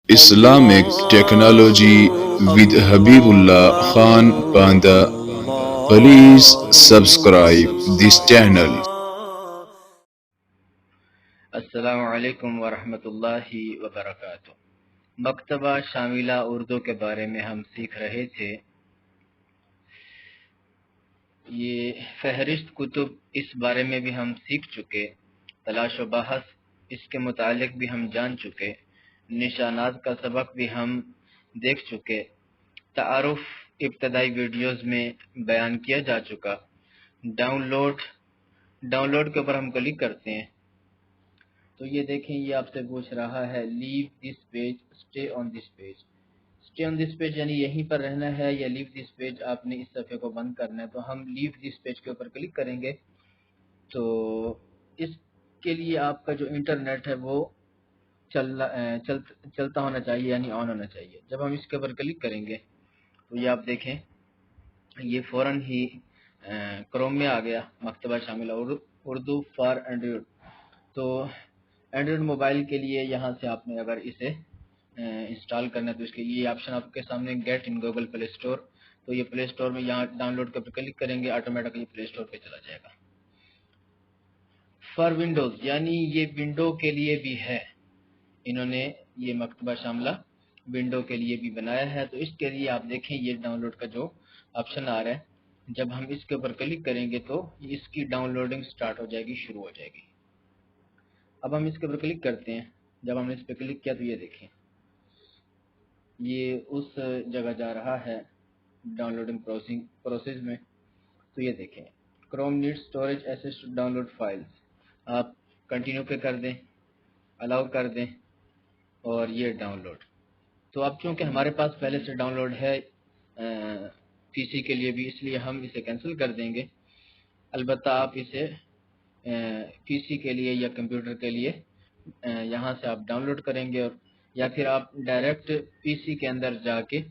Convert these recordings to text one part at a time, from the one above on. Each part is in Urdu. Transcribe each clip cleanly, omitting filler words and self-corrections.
Islamic Technology with Habibullah Khan Panda. Please subscribe this channel. السلام علیکم ورحمۃ اللہ وبرکاتہ۔ مکتبہ شاملہ اردو کے بارے میں ہم سیکھ رہے تھے۔ یہ فہرست کتب اس بارے میں بھی ہم سیکھ چکے، تلاش و بحث اس کے متعلق بھی ہم جان چکے، نشانات کا سبق بھی ہم دیکھ چکے، تعارف ابتدائی ویڈیوز میں بیان کیا جا چکا۔ ڈاؤن لوڈ کے اوپر ہم کلک کرتے ہیں تو یہ دیکھیں، یہ آپ سے پوچھ رہا ہے leave this page, stay on this page. Stay on this page یعنی یہیں پر رہنا ہے، یا لیو دس پیج آپ نے اس صفحے کو بند کرنا ہے۔ تو ہم لیو دس پیج کے اوپر کلک کریں گے تو اس کے لیے آپ کا جو انٹرنیٹ ہے وہ چلتا ہونا چاہیے، یعنی آن ہونا چاہیے۔ جب ہم اس کے اوپر کلک کریں گے تو یہ آپ دیکھیں، یہ فوراً ہی کروم میں آ گیا، مکتبہ شاملہ اردو فار اینڈرائڈ۔ تو اینڈرائڈ موبائل کے لیے یہاں سے آپ نے اگر اسے انسٹال کرنا ہے تو اس کے یہ آپشن آپ کے سامنے get in Google play store, تو یہ پلے اسٹور میں یہاں ڈاؤن لوڈ کے اوپر کلک کریں گے، آٹومیٹکلی پلے اسٹور پہ چلا جائے گا۔ فار ونڈوز یعنی یہ ونڈو کے لیے بھی ہے، انہوں نے یہ مکتبہ شاملہ ونڈو کے لیے بھی بنایا ہے۔ تو اس کے لیے آپ دیکھیں یہ ڈاؤن لوڈ کا جو آپشن آ رہا ہے، جب ہم اس کے اوپر کلک کریں گے تو اس کی ڈاؤن لوڈنگ سٹارٹ ہو جائے گی، شروع ہو جائے گی۔ اب ہم اس کے اوپر کلک کرتے ہیں، جب ہم نے اس پہ کلک کیا تو یہ دیکھیں، یہ اس جگہ جا رہا ہے ڈاؤن لوڈنگ پروسیس میں۔ تو یہ دیکھیں، Chrome need storage access to download files, آپ کنٹینیو پہ کر دیں، الاؤ کر دیں، اور یہ ڈاؤن لوڈ۔ تو اب چونکہ ہمارے پاس پہلے سے ڈاؤن لوڈ ہے پی سی کے لیے بھی، اس لیے ہم اسے کینسل کر دیں گے۔ البتہ آپ اسے پی سی کے لیے یا کمپیوٹر کے لیے یہاں سے آپ ڈاؤن لوڈ کریں گے، یا پھر آپ ڈائریکٹ پی سی کے اندر جا کے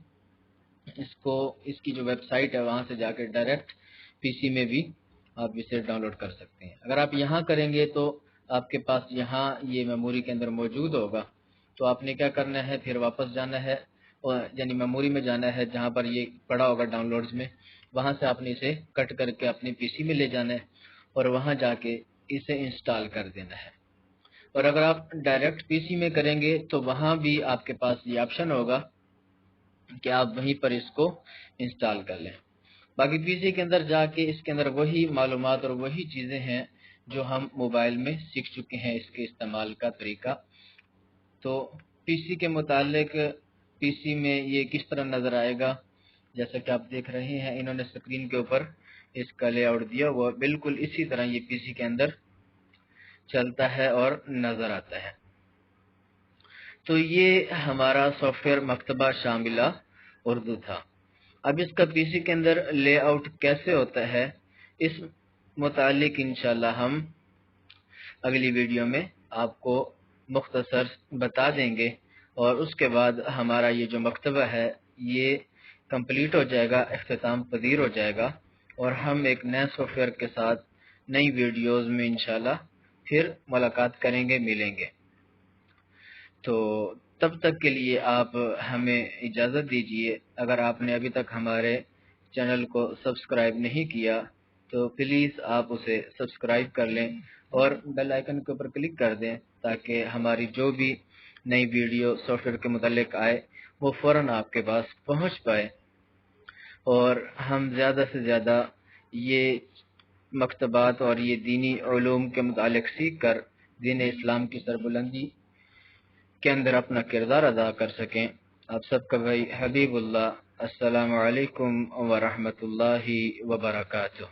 اس کی جو ویب سائٹ ہے وہاں سے جا کے ڈائریکٹ پی سی میں بھی آپ اسے ڈاؤن لوڈ کر سکتے ہیں۔ اگر آپ یہاں کریں گے تو آپ کے پاس یہاں یہ میموری کے اندر موجود ہوگا، تو آپ نے کیا کرنا ہے، پھر واپس جانا ہے، یعنی میموری میں جانا ہے جہاں پر یہ پڑا ہوگا ڈاؤن لوڈز میں، وہاں سے آپ نے اسے کٹ کر کے اپنے پی سی میں لے جانا ہے اور وہاں جا کے اسے انسٹال کر دینا ہے۔ اور اگر آپ ڈائریکٹ پی سی میں کریں گے تو وہاں بھی آپ کے پاس یہ آپشن ہوگا کہ آپ وہیں پر اس کو انسٹال کر لیں۔ باقی پی سی کے اندر جا کے اس کے اندر وہی معلومات اور وہی چیزیں ہیں جو ہم موبائل میں سیکھ چکے ہیں، اس کے استعمال کا طریقہ۔ تو پی سی کے متعلق پی سی میں یہ کس طرح نظر آئے گا، جیسا کہ آپ دیکھ رہے ہیں انہوں نے اسکرین کے اوپر اس کا لے آؤٹ دیا ہوا، بالکل اسی طرح یہ پی سی کے اندر چلتا ہے اور نظر آتا ہے۔ تو یہ ہمارا سافٹ ویئر مکتبہ شاملہ اردو تھا۔ اب اس کا پی سی کے اندر لے آؤٹ کیسے ہوتا ہے، اس متعلق انشاءاللہ ہم اگلی ویڈیو میں آپ کو مختصر بتا دیں گے، اور اس کے بعد ہمارا یہ جو مکتبہ ہے یہ کمپلیٹ ہو جائے گا، اختتام پذیر ہو جائے گا، اور ہم ایک نئے سافٹ ویئر کے ساتھ نئی ویڈیوز میں انشاءاللہ پھر ملاقات کریں گے، ملیں گے۔ تو تب تک کے لیے آپ ہمیں اجازت دیجیے۔ اگر آپ نے ابھی تک ہمارے چینل کو سبسکرائب نہیں کیا تو پلیز آپ اسے سبسکرائب کر لیں اور بیل آئیکن کے اوپر کلک کر دیں، تاکہ ہماری جو بھی نئی ویڈیو سافٹ ویئر کے متعلق آئے وہ فوراً آپ کے پاس پہنچ پائے، اور ہم زیادہ سے زیادہ یہ مکتبات اور یہ دینی علوم کے متعلق سیکھ کر دین اسلام کی سربلندی کے اندر اپنا کردار ادا کر سکیں۔ آپ سب کا بھائی حبیب اللہ، السلام علیکم ورحمۃ اللہ وبرکاتہ۔